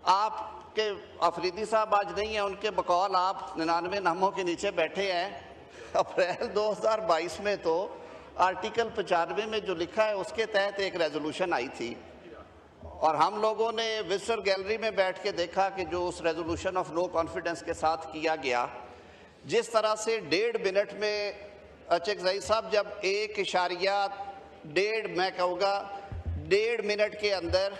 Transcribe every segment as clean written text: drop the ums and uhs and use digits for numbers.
आपके अफरीदी साहब आज नहीं है, उनके बकौल आप 99 नामों के नीचे बैठे हैं। अप्रैल 2022 में तो आर्टिकल 95 में जो लिखा है उसके तहत एक रेजोल्यूशन आई थी और हम लोगों ने विजिटर गैलरी में बैठ के देखा कि जो उस रेजोल्यूशन ऑफ नो कॉन्फिडेंस के साथ किया गया, जिस तरह से 1.5 मिनट में अचकज़ई साहब जब 1.1 मैं कहूँगा 1.5 मिनट के अंदर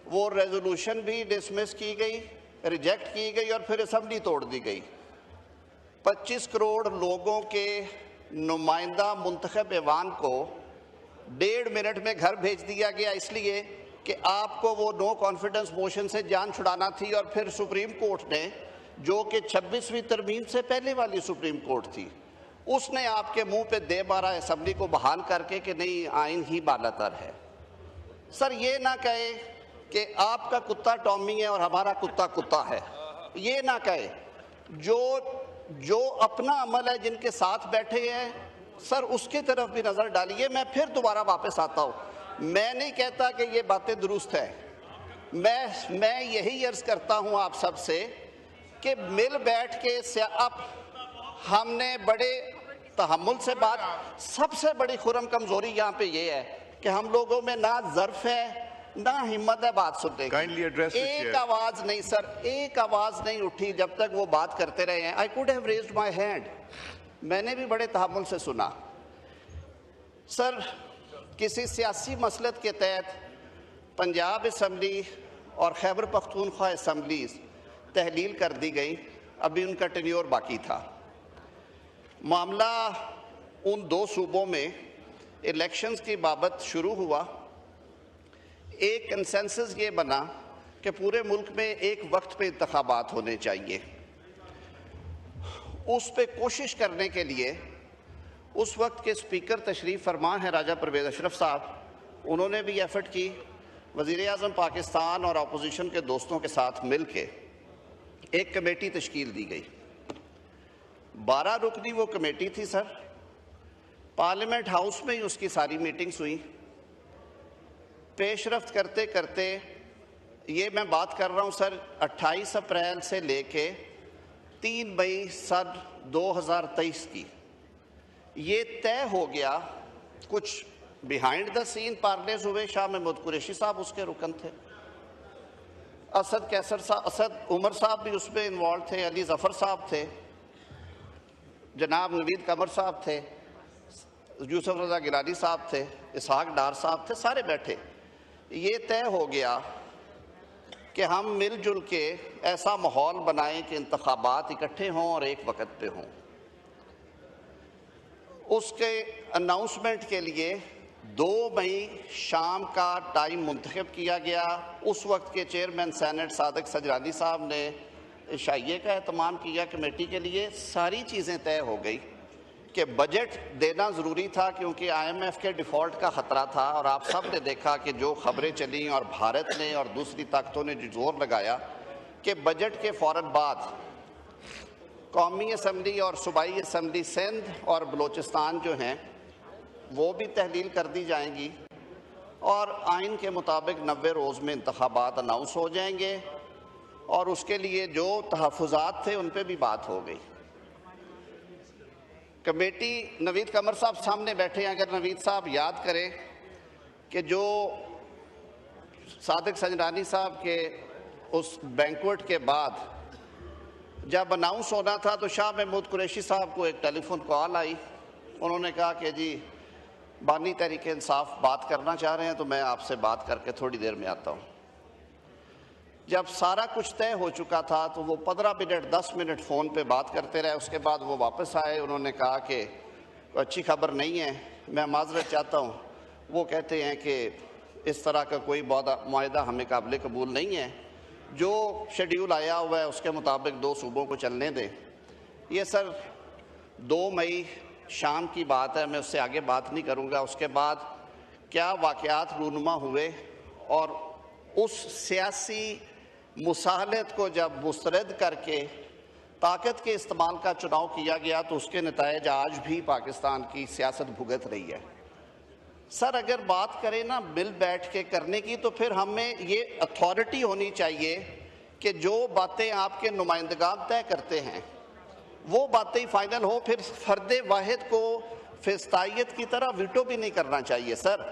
वो रेजोल्यूशन भी डिसमिस की गई, रिजेक्ट की गई और फिर असेंबली तोड़ दी गई। 25 करोड़ लोगों के नुमाइंदा मुंतखब ऐवान को 1.5 मिनट में घर भेज दिया गया, इसलिए कि आपको वो नो कॉन्फिडेंस मोशन से जान छुड़ाना थी। और फिर सुप्रीम कोर्ट ने, जो कि 26वीं तरमीम से पहले वाली सुप्रीम कोर्ट थी, उसने आपके मुंह पे दे मारा असेंबली को बहाल करके कि नहीं आइन ही बालातर है। सर ये ना कहे कि आपका कुत्ता टॉमी है और हमारा कुत्ता कुत्ता है, ये ना कहे। जो अपना अमल है जिनके साथ बैठे हैं सर उसकी तरफ भी नज़र डालिए। मैं फिर दोबारा वापस आता हूँ, मैं नहीं कहता कि ये बातें दुरुस्त है, मैं यही अर्ज करता हूँ आप सब से कि मिल बैठ के अब हमने बड़े तहम्मुल से बात, सबसे बड़ी खुरम कमजोरी यहाँ पे ये है कि हम लोगों में ना ज़र्फ है ना हिम्मत है बात सुनने की। एक आवाज नहीं सर, एक आवाज नहीं उठी जब तक वो बात करते रहे हैं। I could have raised my hand, मैंने भी बड़े तहम्मुल से सुना। सर किसी सियासी मसलत के तहत पंजाब असम्बली और खैबर पख्तूनख्वा असम्बलीज तहलील कर दी गई, अभी उनका टेन्योर बाकी था। मामला उन 2 सूबों में इलेक्शंस की बाबत शुरू हुआ। एक कंसेंसस ये बना कि पूरे मुल्क में एक वक्त पे इंतखाबात होने चाहिए। उस पे कोशिश करने के लिए उस वक्त के स्पीकर तशरीफ़ फरमा है राजा परवेज़ अशरफ साहब, उन्होंने भी एफर्ट की। वज़ीर आज़म पाकिस्तान और अपोजिशन के दोस्तों के साथ मिल के एक कमेटी तश्कील दी गई। 12 रुकनी वो कमेटी थी सर। पार्लियामेंट हाउस में ही उसकी सारी मीटिंग्स हुई। पेशरफ्त करते करते ये मैं बात कर रहा हूँ सर 28 अप्रैल से लेके 3 मई सन 2023 की, ये तय हो गया। कुछ बिहाइंड द सीन पार्लेज हुए, शाह महमूद कुरैशी साहब उसके रुकन थे, असद उमर साहब भी उसमें इन्वॉल्व थे, अली जफ़र साहब थे, जनाब नवीद कमर साहब थे, यूसुफ रज़ा गिलानी साहब थे, इसहाक डार साहब थे, सारे बैठे। ये तय हो गया कि हम मिलजुल के ऐसा माहौल बनाएं कि इंतखाबात इकट्ठे हों और एक वक्त पे हों। उसके अनाउंसमेंट के लिए 2 मई शाम का टाइम मुंतखब किया गया। उस वक्त के चेयरमैन सेनेट सादिक सजरानी साहब ने इशाइये का एहतमाम किया कमेटी के लिए। सारी चीज़ें तय हो गई कि बजट देना ज़रूरी था क्योंकि IMF के डिफ़ॉल्ट का ख़तरा था। और आप सब ने देखा कि जो ख़बरें चली और भारत ने और दूसरी ताकतों ने जो जोर लगाया कि बजट के फ़ौरन बाद कौमी असम्बली और सूबाई असम्बली सिंध और बलूचिस्तान जो हैं वो भी तहलील कर दी जाएंगी और आइन के मुताबिक 90 रोज़ में इंतखाबात अनाउंस हो जाएंगे और उसके लिए जो तहफ़्फ़ुज़ात थे उन पर भी बात हो गई। कमेटी नवीद कमर साहब सामने बैठे हैं, अगर नवीद साहब याद करें कि जो सादिक सजरानी साहब के उस बैंक्वेट के बाद जब अनाउंस होना था तो शाह महमूद कुरैशी साहब को एक टेलीफोन कॉल आई। उन्होंने कहा कि जी बानी तहरीक इंसाफ बात करना चाह रहे हैं, तो मैं आपसे बात करके थोड़ी देर में आता हूँ। जब सारा कुछ तय हो चुका था तो वो 15 मिनट 10 मिनट फ़ोन पे बात करते रहे। उसके बाद वो वापस आए, उन्होंने कहा कि अच्छी खबर नहीं है, मैं माजरत चाहता हूँ। वो कहते हैं कि इस तरह का कोई मुआहदा हमें काबिल कबूल नहीं है, जो शेड्यूल आया हुआ है उसके मुताबिक 2 सूबों को चलने दें। ये सर 2 मई शाम की बात है, मैं उससे आगे बात नहीं करूँगा। उसके बाद क्या वाक़यात रूनुमा हुए और उस सियासी मुसाहलत को जब मुस्तरद करके ताकत के इस्तेमाल का चुनाव किया गया तो उसके नतायज आज भी पाकिस्तान की सियासत भुगत रही है। सर अगर बात करें ना मिल बैठ के करने की, तो फिर हमें ये अथॉरिटी होनी चाहिए कि जो बातें आपके नुमाइंदगान तय करते हैं वो बातें ही फाइनल हो, फिर फर्द वाहिद को फिस्तायत की तरह वीटो भी नहीं करना चाहिए सर।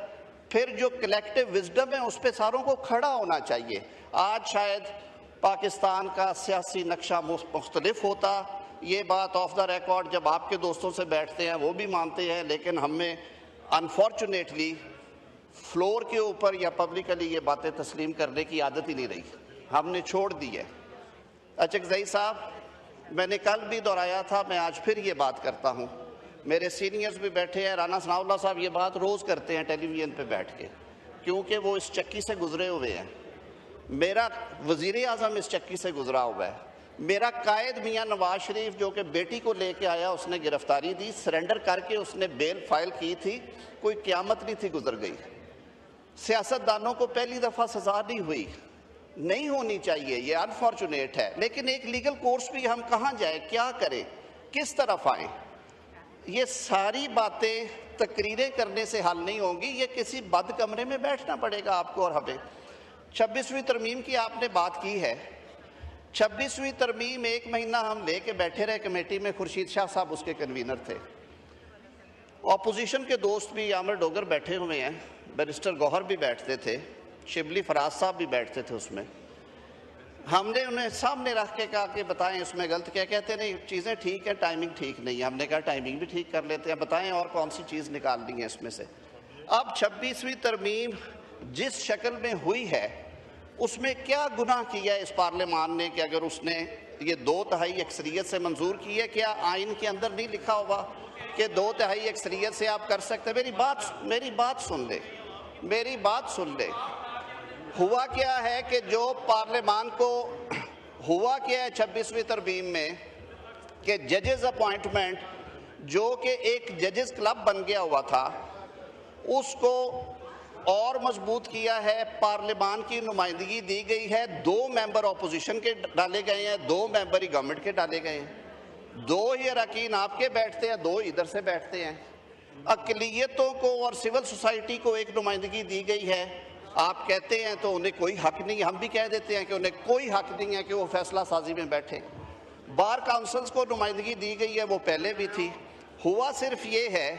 फिर जो कलेक्टिव विजडम है उस पर सारों को खड़ा होना चाहिए। आज शायद पाकिस्तान का सियासी नक्शा मुख्तलिफ होता, ये बात ऑफ द रिकॉर्ड जब आपके दोस्तों से बैठते हैं वो भी मानते हैं, लेकिन हमें अनफॉर्चुनेटली फ्लोर के ऊपर या पब्लिकली ये बातें तस्लीम करने की आदत ही नहीं रही, हमने छोड़ दी है। अचकज़ई साहब, मैंने कल भी दोहराया था, मैं आज फिर ये बात करता हूँ, मेरे सीनियर्स भी बैठे हैं, राना सनाउल्लाह साहब ये बात रोज़ करते हैं टेलीविज़न पे बैठ के, क्योंकि वो इस चक्की से गुजरे हुए हैं। मेरा वज़ीर आज़म इस चक्की से गुजरा हुआ है। मेरा कायद मियाँ नवाज शरीफ जो कि बेटी को लेके आया, उसने गिरफ्तारी दी, सरेंडर करके उसने बेल फाइल की थी, कोई क़यामत नहीं थी गुजर गई। सियासतदानों को पहली दफ़ा सज़ा नहीं हुई, नहीं होनी चाहिए, ये अनफॉर्चुनेट है। लेकिन एक लीगल कोर्स भी हम कहाँ जाए, क्या करें, किस तरफ आएँ, ये सारी बातें तकरीरें करने से हल नहीं होंगी, ये किसी बंद कमरे में बैठना पड़ेगा आपको और हमें। 26वीं तरमीम की आपने बात की है, 26वीं तरमीम 1 महीना हम लेके बैठे रहे कमेटी में, खुर्शीद शाह साहब उसके कन्वीनर थे, अपोजिशन के दोस्त भी आमिर डोगर बैठे हुए हैं, बैरिस्टर गौहर भी बैठते थे, शिबली फराज साहब भी बैठते थे उसमें। हमने उन्हें सामने रख के कहा कि बताएं इसमें गलत क्या, कहते नहीं चीज़ें ठीक है, टाइमिंग ठीक नहीं है। हमने कहा टाइमिंग भी ठीक कर लेते हैं, बताएं और कौन सी चीज़ निकालनी है इसमें से। अब 26वीं तरमीम जिस शक्ल में हुई है उसमें क्या गुनाह किया इस पार्लियामान ने कि अगर उसने ये 2/3 अक्सरियत से मंजूर की है, क्या आइन के अंदर नहीं लिखा होगा कि 2/3 अक्सरियत से आप कर सकते हैं? मेरी बात सुन ले, मेरी बात सुन ले। हुआ क्या है कि जो पार्लियामान को हुआ क्या है 26वीं तरमीम में कि जजेस अपॉइंटमेंट जो कि एक जजेस क्लब बन गया हुआ था उसको और मजबूत किया है, पार्लियामान की नुमाइंदगी दी गई है, 2 मेंबर अपोजिशन के डाले गए हैं, 2 मेंबर ही गवर्नमेंट के डाले गए हैं, 2 ही अरकान आपके बैठते हैं, 2 इधर से बैठते हैं। अक़लियतों को और सिविल सोसाइटी को एक नुमाइंदगी दी गई है, आप कहते हैं तो उन्हें कोई हक नहीं, हम भी कह देते हैं कि उन्हें कोई हक नहीं है कि वो फैसला साजी में बैठे। बार काउंसिल्स को नुमाइंदगी दी गई है, वो पहले भी थी। हुआ सिर्फ ये है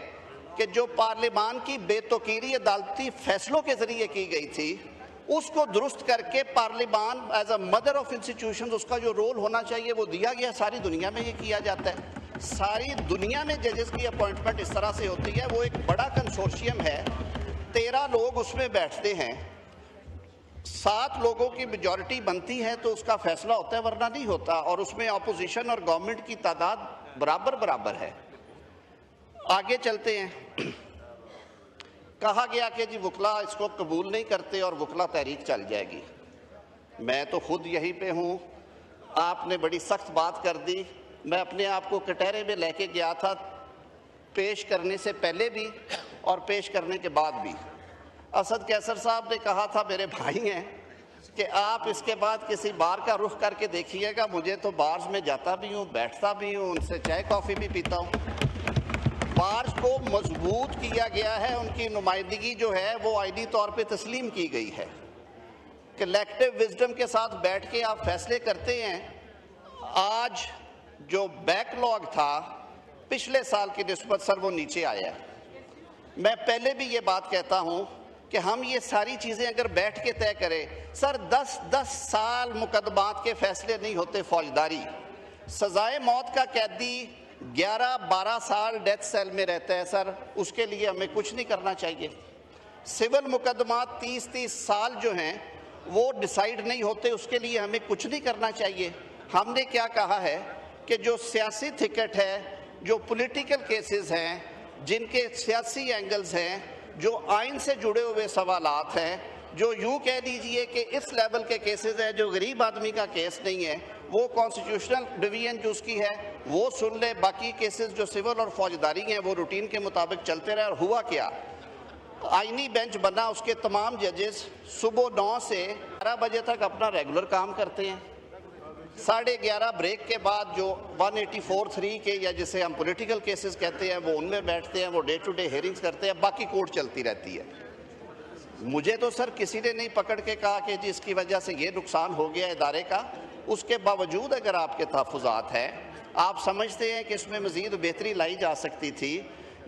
कि जो पार्लियामान की बेतौकीरी अदालती फैसलों के जरिए की गई थी उसको दुरुस्त करके parliament as a mother of institution उसका जो रोल होना चाहिए वो दिया गया। सारी दुनिया में ये किया जाता है, सारी दुनिया में जजेस की अपॉइंटमेंट इस तरह से होती है। वो एक बड़ा कंसोर्शियम है, 13 लोग उसमें बैठते हैं, 7 लोगों की मेजॉरिटी बनती है तो उसका फैसला होता है, वरना नहीं होता। और उसमें अपोजिशन और गवर्नमेंट की तादाद बराबर है। आगे चलते हैं। कहा गया कि जी वकला इसको कबूल नहीं करते और वकला तहरीक चल जाएगी। मैं तो खुद यहीं पे हूँ, आपने बड़ी सख्त बात कर दी। मैं अपने आप को कटहरे में लेके गया था, पेश करने से पहले भी और पेश करने के बाद भी। असद कैसर साहब ने कहा था, मेरे भाई हैं, कि आप इसके बाद किसी बार का रुख करके देखिएगा। मुझे तो बार्स में जाता भी हूँ, बैठता भी हूँ, उनसे चाय कॉफ़ी भी पीता हूँ। बार्स को मजबूत किया गया है, उनकी नुमाइंदगी जो है वो आईनी तौर पे तस्लीम की गई है। कलेक्टिव विजडम के साथ बैठ के आप फैसले करते हैं। आज जो बैकलॉग था पिछले साल की निस्बत सर वो नीचे आया है। मैं पहले भी ये बात कहता हूँ कि हम ये सारी चीज़ें अगर बैठ के तय करें, सर 10-10 साल मुकदमात के फैसले नहीं होते। फौजदारी सजाए मौत का कैदी 11-12 साल डेथ सेल में रहता है सर, उसके लिए हमें कुछ नहीं करना चाहिए। सिविल मुकदमात 30-30 साल जो हैं वो डिसाइड नहीं होते, उसके लिए हमें कुछ नहीं करना चाहिए। हमने क्या कहा है कि जो सियासी थिकेट है, जो पॉलिटिकल केसेस हैं, जिनके सियासी एंगल्स हैं, जो आइन से जुड़े हुए सवालात हैं, जो यूँ कह लीजिए कि इस लेवल के केसेस हैं जो गरीब आदमी का केस नहीं है, वो कॉन्स्टिट्यूशनल डिवीजन जो उसकी है वो सुन ले। बाकी केसेस जो सिविल और फौजदारी हैं वो रूटीन के मुताबिक चलते रहे। और हुआ क्या, आईनी बेंच बना, उसके तमाम जजेस सुबह 9 से 11 बजे तक अपना रेगुलर काम करते हैं। 11:30 ब्रेक के बाद जो 184(3) के या जिसे हम पॉलिटिकल केसेस कहते हैं वो उनमें बैठते हैं, वो डे टू डे हेयरिंग्स करते हैं, बाकी कोर्ट चलती रहती है। मुझे तो सर किसी ने नहीं पकड़ के कहा कि जी इसकी वजह से ये नुकसान हो गया इदारे का। उसके बावजूद अगर आपके तहफ़्फ़ुज़ात हैं, आप समझते हैं कि इसमें मज़ीद बेहतरी लाई जा सकती थी,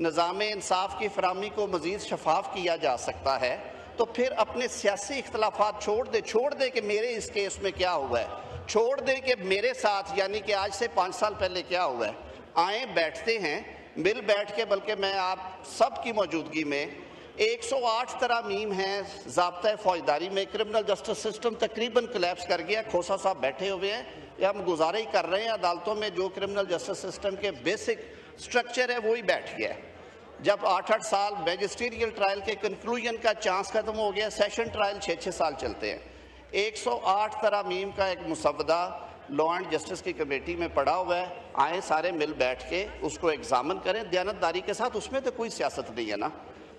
निज़ाम इंसाफ की फराहमी को मज़ीद शफाफ किया जा सकता है, तो फिर अपने सियासी इख्तलाफात छोड़ दे कि मेरे इस केस में क्या हुआ है, छोड़ दे कि मेरे साथ यानी कि आज से 5 साल पहले क्या हुआ है। आए बैठते हैं, मिल बैठ के, बल्कि मैं आप सब की मौजूदगी में 108 तरामीम हैं ज़ाब्ता फौजदारी में। क्रिमिनल जस्टिस सिस्टम तकरीबन कोलैप्स कर गया। खोसा साहब बैठे हुए हैं, ये हम गुजारा ही कर रहे हैं, अदालतों में जो क्रिमिनल जस्टिस सिस्टम के बेसिक स्ट्रक्चर है वही बैठ गया है। जब 8-8 साल मैजिस्ट्रियल ट्रायल के कंक्लूजन का चांस खत्म हो गया, सेशन ट्रायल 6-6 साल चलते हैं। 108 तरामीम का एक मुसवदा लॉ एंड जस्टिस की कमेटी में पड़ा हुआ है। आए सारे मिल बैठ के उसको एग्जामिन करें दयानतदारी के साथ। उसमें तो कोई सियासत नहीं है ना,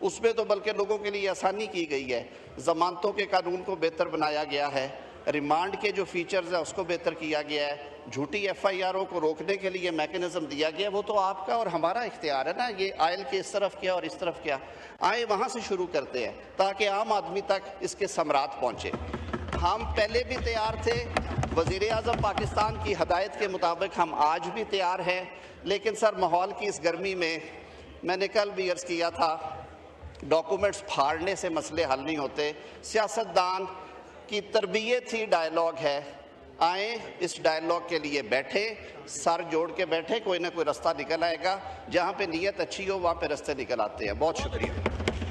उसमें तो बल्कि लोगों के लिए आसानी की गई है। ज़मानतों के कानून को बेहतर बनाया गया है, रिमांड के जो फीचर्स हैं उसको बेहतर किया गया है, झूठी FIRओं को रोकने के लिए मैकेनिज्म दिया गया। वो तो आपका और हमारा इख्तियार है ना, ये आयल के इस तरफ क्या और इस तरफ क्या। आए वहाँ से शुरू करते हैं ताकि आम आदमी तक इसके समरात पहुँचे। हम पहले भी तैयार थे, वज़ीर आज़म पाकिस्तान की हदायत के मुताबिक हम आज भी तैयार हैं, लेकिन सर माहौल की इस गर्मी में, मैंने कल भी अर्ज़ किया था, डॉक्यूमेंट्स फाड़ने से मसले हल नहीं होते। सियासतदान की तरबियत ही डायलॉग है। आए इस डायलॉग के लिए बैठे, सर जोड़ के बैठे, कोई ना कोई रास्ता निकल आएगा। जहाँ पे नीयत अच्छी हो वहाँ पे रास्ते निकल आते हैं। बहुत शुक्रिया।